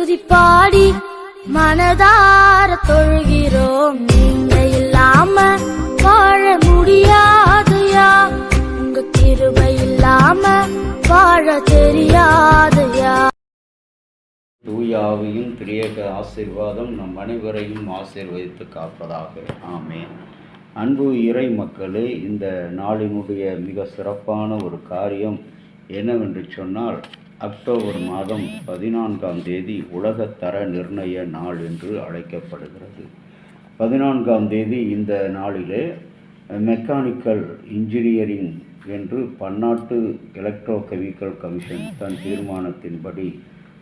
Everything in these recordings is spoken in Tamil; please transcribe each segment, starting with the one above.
துதி பாடி மனதார தொழுகிறோம். நீங்க இல்லாம வாழ முடியாதுயா, உங்க கிருபை இல்லாம வாழ தெரியாதுயா. தூயாவையும் திரியேக ஆசீர்வாதம் நம் அனைவரையும் ஆசீர்வதித்து காப்பதாக. ஆமென். அன்பு இறை மக்களே, இந்த நாளினுடைய மிக சிறப்பான ஒரு காரியம் என்னவென்று சொன்னால், அக்டோபர் மாதம் 14ஆம் தேதி உலக தர நிர்ணய நாள் என்று அழைக்கப்படுகிறது. 14ஆம் தேதி இந்த நாளிலே மெக்கானிக்கல் இன்ஜினியரிங் என்று பன்னாட்டு எலக்ட்ரோகெமிக்கல் கமிஷன் தன் தீர்மானத்தின்படி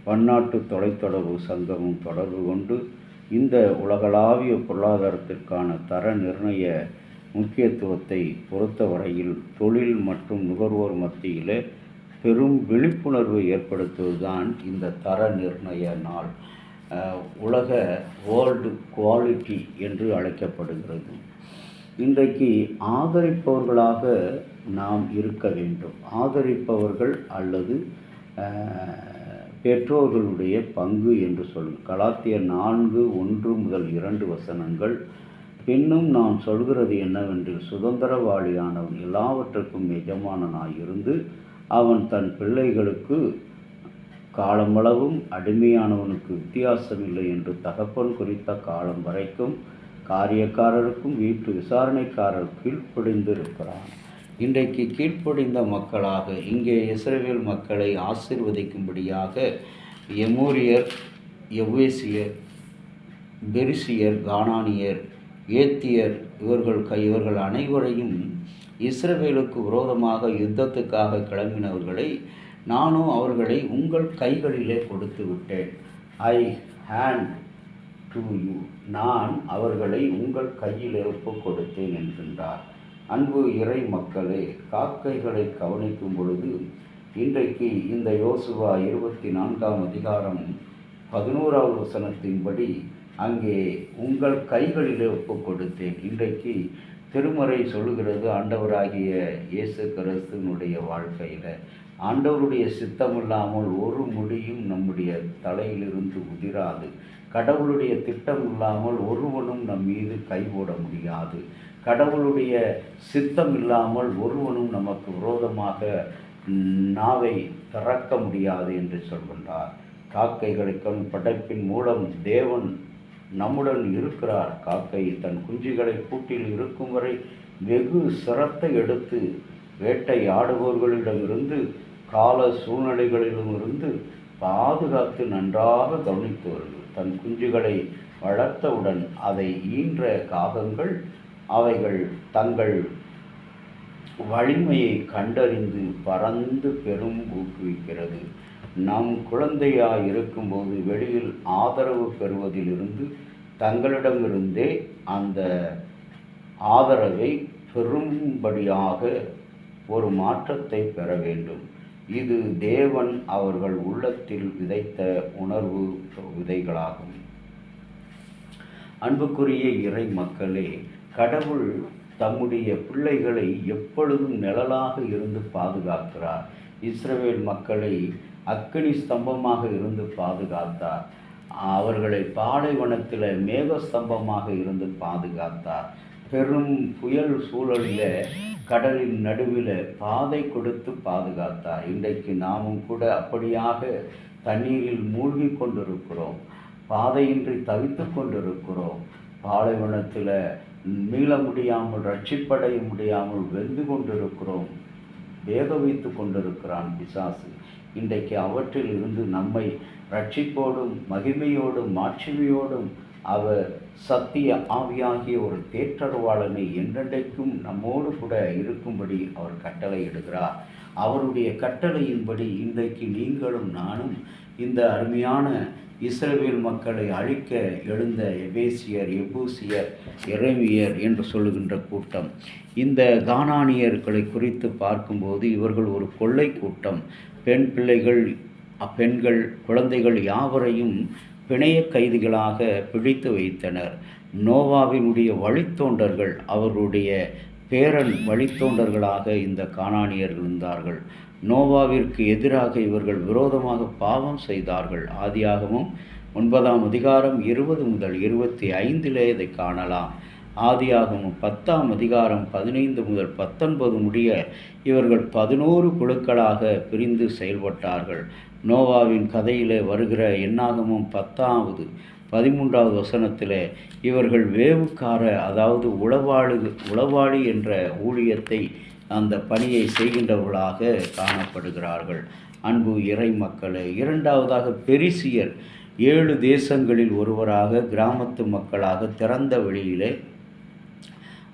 பன்னாட்டு தொலைத்தொடர்பு சங்கமும் தொடர்பு கொண்டு இந்த உலகளாவிய பொருளாதாரத்திற்கான தர நிர்ணய முக்கியத்துவத்தை பொறுத்தவரையில் தொழில் மற்றும் நுகர்வோர் மத்தியில் பெரும் விழிப்புணர்வு ஏற்படுத்துவதுதான் இந்த தர நிர்ணய நாள். உலக வேர்ல்டு குவாலிட்டி என்று அழைக்கப்படுகிறது. இன்றைக்கு ஆதரிப்பவர்களாக நாம் இருக்க வேண்டும். ஆதரிப்பவர்கள் அல்லது பெற்றோர்களுடைய பங்கு என்று சொல்லும். கலாத்தியர் 4:1-2 வசனங்கள். பின்னும் நான் சொல்கிறது என்னவென்று, சுதந்திரவாளியானவன் எல்லாவற்றுக்கும் எஜமானனாய் இருந்து அவன் தன் பிள்ளைகளுக்கு காலமளவும் அடிமையானவனுக்கு வித்தியாசமில்லை என்று தகப்பன் குறித்த காலம் வரைக்கும் காரியக்காரருக்கும் வீட்டு விசாரணைக்காரர் கீழ்ப்படிந்திருக்கிறான். இன்றைக்கு கீழ்ப்படிந்த மக்களாக இங்கே இஸ்ரவேல் மக்களை ஆசீர்வதிக்கும்படியாக எமோரியர், எவ்வேசியர், பெரிசியர், கானானியர், ஏத்தியர் இவர்கள் அனைவரையும் இஸ்ரவேலுக்கு விரோதமாக யுத்தத்துக்காக கிளம்பினவர்களை நானும் அவர்களை உங்கள் கைகளிலே கொடுத்து விட்டேன். ஐ ஹேண்ட் டு யூ, நான் அவர்களை உங்கள் கையில் ஒப்புக் கொடுத்தேன் என்கின்றார். அன்பு இறை மக்களே, காக்கைகளை கவனிக்கும் பொழுது இன்றைக்கு இந்த யோசுவா 24ஆம் அதிகாரம் 11வது வசனத்தின்படி அங்கே உங்கள் கைகளிலே ஒப்புக் கொடுத்தேன். இன்றைக்கு திருமறை சொல்லுகிறது, ஆண்டவராகிய இயேசு கிறிஸ்துவினுடைய வாழ்க்கையில் ஆண்டவருடைய சித்தமில்லாமல் ஒரு முடியும் நம்முடைய தலையிலிருந்து உதிராது. கடவுளுடைய திட்டம் இல்லாமல் ஒருவனும் நம் மீது கை போட முடியாது. கடவுளுடைய சித்தம் இல்லாமல் ஒருவனும் நமக்கு விரோதமாக நாவை திறக்க முடியாது என்று சொல்கின்றார். காக்கைகளுக்கும் படைப்பின் மூலம் தேவன் நம்முடன் இருக்கிறார். காக்கை தன் குஞ்சுகளை கூட்டில் இருக்கும் வரை வெகு சிரத்தை எடுத்து வேட்டையாடுபவர்களிடமிருந்து கால சூழ்நிலைகளிலுமிருந்து பாதுகாத்து நன்றாக கவனித்து வருகிறது. தன் குஞ்சுகளை வளர்த்தவுடன் அதை ஈன்ற காகங்கள் அவைகள் தங்கள் வலிமையை கண்டறிந்து பறந்து பெரும் ஊக்குவிக்கிறது. நாம் குழந்தையாய் இருக்கும்போது வெளியில் ஆதரவு பெறுவதிலிருந்து தங்களிடமிருந்தே அந்த ஆதரவை பெரும்படியாக ஒரு மாற்றத்தை பெற வேண்டும். இது தேவன் அவர்கள் உள்ளத்தில் விதைத்த உணர்வு விதைகளாகும். அன்புக்குரிய இறை மக்களே, கடவுள் தம்முடைய பிள்ளைகளை எப்பொழுதும் நிழலாக இருந்து பாதுகாக்கிறார். இஸ்ரவேல் மக்களை அக்கினி ஸ்தம்பமாக இருந்து பாதுகாத்தார். அவர்களை பாலைவனத்தில் மேக ஸ்தம்பமாக இருந்து பாதுகாத்தார். பெரும் புயல் சூழலில் கடலின் நடுவில் பாதை கொடுத்து பாதுகாத்தார். இன்றைக்கு நாமும் கூட அப்படியாக தண்ணீரில் மூழ்கி கொண்டிருக்கிறோம். பாதையின்றி தவித்து கொண்டிருக்கிறோம். பாலைவனத்தில் மீள முடியாமல், ரட்சிப்படைய முடியாமல் வெந்து கொண்டிருக்கிறோம். வேக வைத்து கொண்டிருக்கிறான் பிசாசு. இன்றைக்கு அவற்றில் இருந்து நம்மை ரட்சிப்போடும் மகிமையோடும் மாட்சிமையோடும் அவர் சத்திய ஆவியாகிய ஒரு தேற்றரவாளனை என்றென்றைக்கும் நம்மோடு கூட இருக்கும்படி அவர் கட்டளையிடுகிறார். அவருடைய கட்டளையின்படி இன்றைக்கு நீங்களும் நானும் இந்த அருமையான இஸ்ரவேல் மக்களை அழிக்க எழுந்த எபேசியர், எபூசியர், எரேமியர் என்று சொல்லுகின்ற கூட்டம், இந்த கானானியர்களை குறித்து பார்க்கும்போது இவர்கள் ஒரு கொள்ளை கூட்டம். பெண்கள், குழந்தைகள் யாவரையும் பிணைய கைதிகளாக பிடித்து வைத்தனர். நோவாவினுடைய வழித்தோன்றர்கள் அவர்களுடைய பேரன் வழித்தோன்றர்களாக இந்த கானானியர்கள் இருந்தார்கள். நோவாவிற்கு எதிராக இவர்கள் விரோதமாக பாவம் செய்தார்கள். ஆதியாகமம் 9ஆம் அதிகாரம் 20 முதல் 25 இதை காணலாம். ஆதியாகமம் 10ஆம் அதிகாரம் 15 முதல் 19 முடிய இவர்கள் 11 குழுக்களாக பிரிந்து செயல்பட்டார்கள். நோவாவின் கதையிலே வருகிற என்னாகமம் 10வது 13வது வசனத்தில் இவர்கள் வேவுக்கார, அதாவது உளவாளி என்ற ஊழியத்தை, அந்த பணியை செய்கின்றவர்களாக காணப்படுகிறார்கள். அன்பு இறை மக்களே, இரண்டாவதாக பெரிசியர் 7 தேசங்களில் ஒருவராக கிராமத்து மக்களாக திறந்த வெளியிலே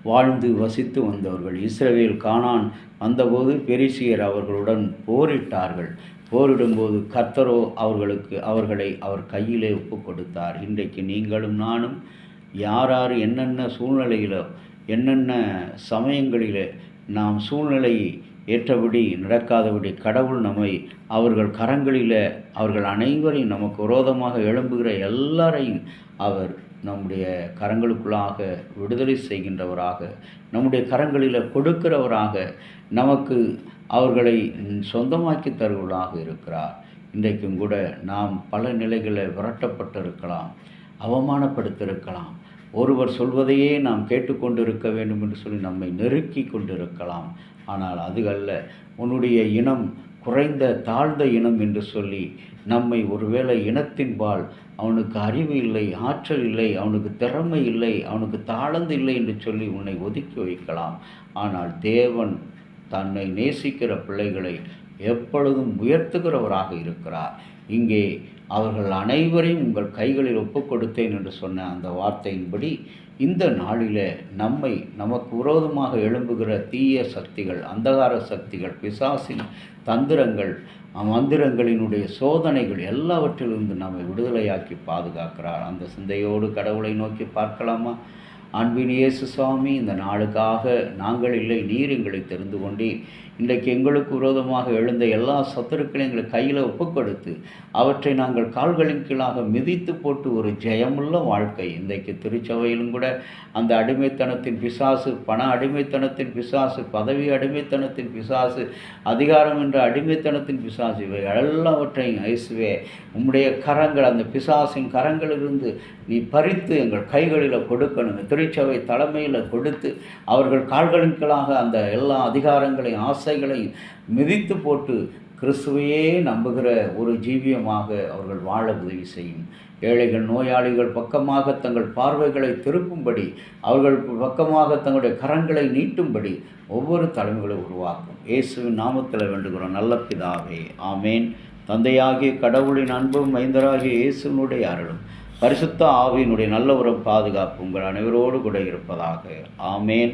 வாழ்ந்து வசித்து வந்தவர்கள். இஸ்ரவேல் கானான் வந்தபோது பெரிசியர் அவர்களுடன் போரிட்டார்கள். போரிடும்போது கர்த்தரோ அவர்களை அவர் கையிலே ஒப்பு கொடுத்தார். இன்றைக்கு நீங்களும் நானும் யார் என்னென்ன சூழ்நிலையிலோ என்னென்ன சமயங்களில் நாம் சூழ்நிலையை ஏற்றபடி நடக்காதபடி கடவுள் நம்மை அவர்கள் கரங்களில், அவர்கள் அனைவரையும் நமக்கு விரோதமாக எழும்புகிற எல்லாரையும் அவர் நம்முடைய கரங்களுக்குள்ளாக விடுதலை செய்கின்றவராக, நம்முடைய கரங்களில் கொடுக்கிறவராக, நமக்கு அவர்களை சொந்தமாக்கி தருவதாக இருக்கிறார். இன்றைக்கும் கூட நாம் பல நிலைகளில் விரட்டப்பட்டிருக்கலாம், அவமானப்படுத்தியிருக்கலாம், ஒருவர் சொல்வதையே நாம் கேட்டுக்கொண்டிருக்க வேண்டும் என்று சொல்லி நம்மை நெருக்கி கொண்டிருக்கலாம். ஆனால் அது அல்ல. உன்னுடைய இனம் குறைந்த தாழ்ந்த இனம் என்று சொல்லி நம்மை ஒருவேளை இனத்தின்பால் அவனுக்கு அறிவு இல்லை, ஆற்றல் இல்லை, அவனுக்கு திறமை இல்லை, அவனுக்கு தாளந்து இல்லை என்று சொல்லி உன்னை ஒதுக்கி வைக்கலாம். ஆனால் தேவன் தன்னை நேசிக்கிற பிள்ளைகளை எப்பொழுதும் உயர்த்துகிறவராக இருக்கிறார். இங்கே அவர்கள் அனைவரையும் உங்கள் கைகளில் ஒப்பு கொடுத்தேன் என்று சொன்ன அந்த வார்த்தையின்படி இந்த நாளில் நமக்கு விரோதமாக எழும்புகிற தீய சக்திகள், அந்தகார சக்திகள், பிசாசின் தந்திரங்கள், மந்திரங்களினுடைய சோதனைகள் எல்லாவற்றிலிருந்து நம்மை விடுதலையாக்கி பாதுகாக்கிறார். அந்த சிந்தையோடு கடவுளை நோக்கி பார்க்கலாமா? அன்பின் இயேசு சுவாமி, இந்த நாளுக்காக நாங்கள் இல்லை, நீர் எங்களை தெரிந்து கொண்டீர். இன்றைக்கு எங்களுக்கு விரோதமாக எழுந்த எல்லா சத்துருக்களையும் எங்களை கையில் ஒப்புக்கொடுத்து அவற்றை நாங்கள் கால்களின் கீழாக மிதித்து போட்டு ஒரு ஜெயமுள்ள வாழ்க்கை. இன்றைக்கு திருச்சபையிலும் கூட அந்த அடிமைத்தனத்தின் பிசாசு, பண அடிமைத்தனத்தின் பிசாசு, பதவி அடிமைத்தனத்தின் பிசாசு, அதிகாரம் என்ற அடிமைத்தனத்தின் பிசாசு, இவை எல்லாவற்றையும் இயேசுவே உம்முடைய கரங்கள், அந்த பிசாசின் கரங்களிலிருந்து நீ பறித்து எங்கள் கைகளில் கொடுக்கணும். திருச்சபை தலைமையில் கொடுத்து அவர்கள் கால்களின் கீழாக அந்த எல்லா அதிகாரங்களையும் ஆசைகளையும் மிதித்து போட்டு கிறிஸ்துவையே நம்புகிற ஒரு ஜீவியமாக அவர்கள் வாழ உதவி செய்யும். ஏழைகள், நோயாளிகள் பக்கமாக தங்கள் பார்வைகளை திருப்பும்படி, அவர்கள் பக்கமாக தங்களுடைய கரங்களை நீட்டும்படி ஒவ்வொரு தலைமைகளை உருவாக்கும். இயேசுவின் நாமத்தில் வேண்டுகிறோம் நல்ல பிதாவே, ஆமேன். தந்தையாகிய கடவுளின் அன்பும் மைந்தராகிய இயேசுவினுடைய அருளும் பரிசுத்த ஆவியினுடைய நல்ல ஒரு பாதுகாப்பு உங்கள் அனைவரோடு கூட இருப்பதாக. ஆமேன்.